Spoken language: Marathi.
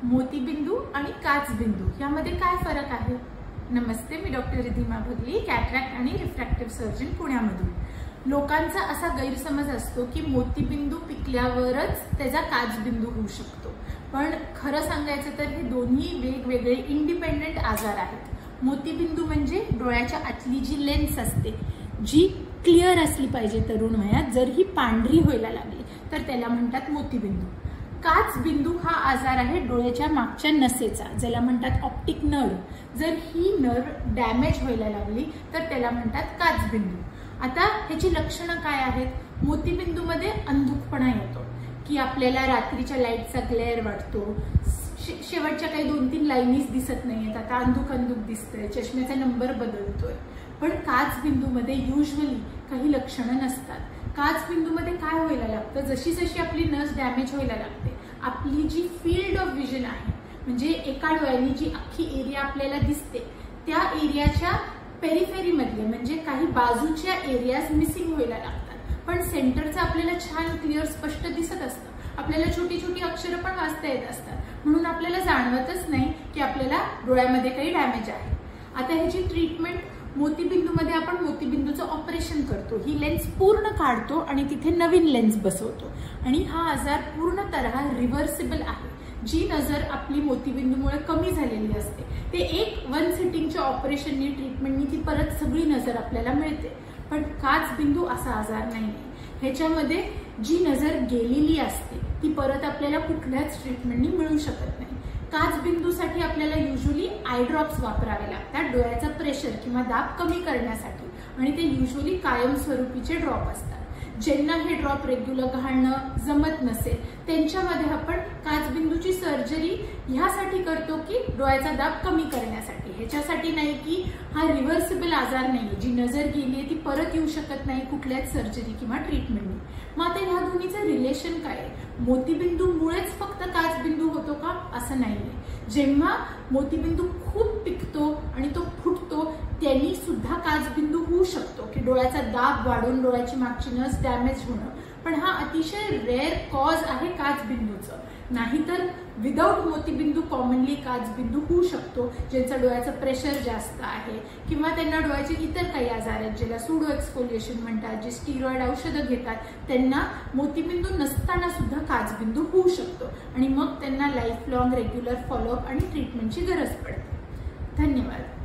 मोतीबिंदू आणि काचबिंदू यामध्ये काय फरक आहे? नमस्ते, मी डॉक्टर रिधिमा भगली, कॅटरॅक्ट आणि रिफ्रॅक्टिव्ह सर्जन, पुण्यामधून. लोकांचा असा गैरसमज असतो की मोतीबिंदू पिकल्यावरच त्याचा काचबिंदू होऊ शकतो, पण खरं सांगायचं तर हे दोन्ही वेगवेगळे इंडिपेंडेंट आजार आहेत. मोतीबिंदू म्हणजे डोळ्याच्या आतली जी लेन्स असते, जी क्लिअर असली पाहिजे तरुण वयात, जर ही पांढरी व्हायला लागली तर त्याला म्हणतात मोतीबिंदू. काचबिंदू हा आजार आहे डोळ्याच्या मागच्या नसेचा, ज्याला म्हणतात ऑप्टिक नर्व. जर ही नर्व डॅमेज व्हायला लागली तर त्याला म्हणतात काचबिंदू. आता ह्याची लक्षणं काय आहेत? मोतीबिंदूमध्ये अंधुकपणा येतो, की आपल्याला रात्रीच्या लाईटचा ग्लेअर वाटतो, शेवटच्या काही 2-3 लाईनीच दिसत नाहीयेत, आता अंधुक दिसतंय, चष्म्याचा नंबर बदलतोय. पण काचबिंदूमध्ये युजली काही लक्षणं नसतात. काचबिंदूमध्ये काय व्हायला लागतं, जशी जशी आपली नस डॅमेज व्हायला लागते, आपली जी फील्ड ऑफ विजन आहे, म्हणजे एका डोळ्यानी जी अख्खी एरिया आपल्याला दिसते, त्या एरियाच्या पेरिफेरी मधले म्हणजे काही बाजूच्या एरियाज मिसिंग व्हायला लागतात. पण सेंटरचं आपल्याला छान क्लिअर स्पष्ट दिसत असतं, आपल्याला छोटी छोटी अक्षरं पण वाचता येत असतात, म्हणून आपल्याला जाणवतच नाही की आपल्याला डोळ्यामध्ये काही डॅमेज आहे. आता ह्याची ट्रीटमेंट, मोतीबिंदूमध्ये आपण मोतीबिंदूचं ऑपरेशन करतो, ही लेन्स पूर्ण काढतो आणि तिथे नवीन लेन्स बसवतो. आणि हा आजार पूर्णतः रिव्हर्सिबल आहे. जी नजर आपली मोतीबिंदूमुळे कमी झालेली असते, ते वन सिटिंगच्या ऑपरेशननी, ट्रीटमेंटनी ती परत सगळी नजर आपल्याला मिळते. पण काचबिंदू असा आजार नाहीये. ह्याच्यामध्ये जी नजर गेलेली असते ती परत आपल्याला कुठल्याच ट्रीटमेंटनी मिळू शकत नाही. काचबिंदूसाठी आपल्याला युजली आय ड्रॉप्स वापरावे लागतात डोळ्याचं प्रेशर किंवा दाब कमी करण्यासाठी, आणि ते युजली कायमस्वरूपीचे ड्रॉप असतात. ज्यांना हे ड्रॉप रेग्युलर घालणं जमत नसेल त्यांच्यामध्ये आपण काचबिंदूची सर्जरी ह्यासाठी करतो की डोळ्याचा दाब कमी करण्यासाठी, ह्याच्यासाठी नाही की हा रिव्हर्सिबल आजार नाही, जी नजर गेली ती परत येऊ शकत नाही कुठल्याच सर्जरी किंवा ट्रीटमेंटनी. मग आता ह्या दोन्हीचं रिलेशन काय आहे? मोतीबिंदूमुळेच फक्त काचबिंदू होतो का? असं नाहीये. जेव्हा मोतीबिंदू खूप पिकतो आणि तो फुटतो, त्यांनी सुद्धा काचबिंदू होऊ शकतो, की डोळ्याचा दाब वाढून डोळ्याची मागची नस डॅमेज होणं. पण हा अतिशय रेअर कॉज आहे काचबिंदूचं. नाहीतर विदाऊट मोतीबिंदू कॉमनली काचबिंदू होऊ शकतो, ज्यांचं डोळ्याचं प्रेशर जास्त आहे किंवा त्यांना डोळ्याचे इतर काही आजार आहेत, ज्याला सुडो एक्सफोलिएशन म्हणतात, जे स्टिरॉइड औषधं घेतात, त्यांना मोतीबिंदू नसताना सुद्धा काचबिंदू होऊ शकतो आणि मग त्यांना लाईफ लॉंग रेग्युलर फॉलोअप आणि ट्रीटमेंटची गरज पडते. धन्यवाद.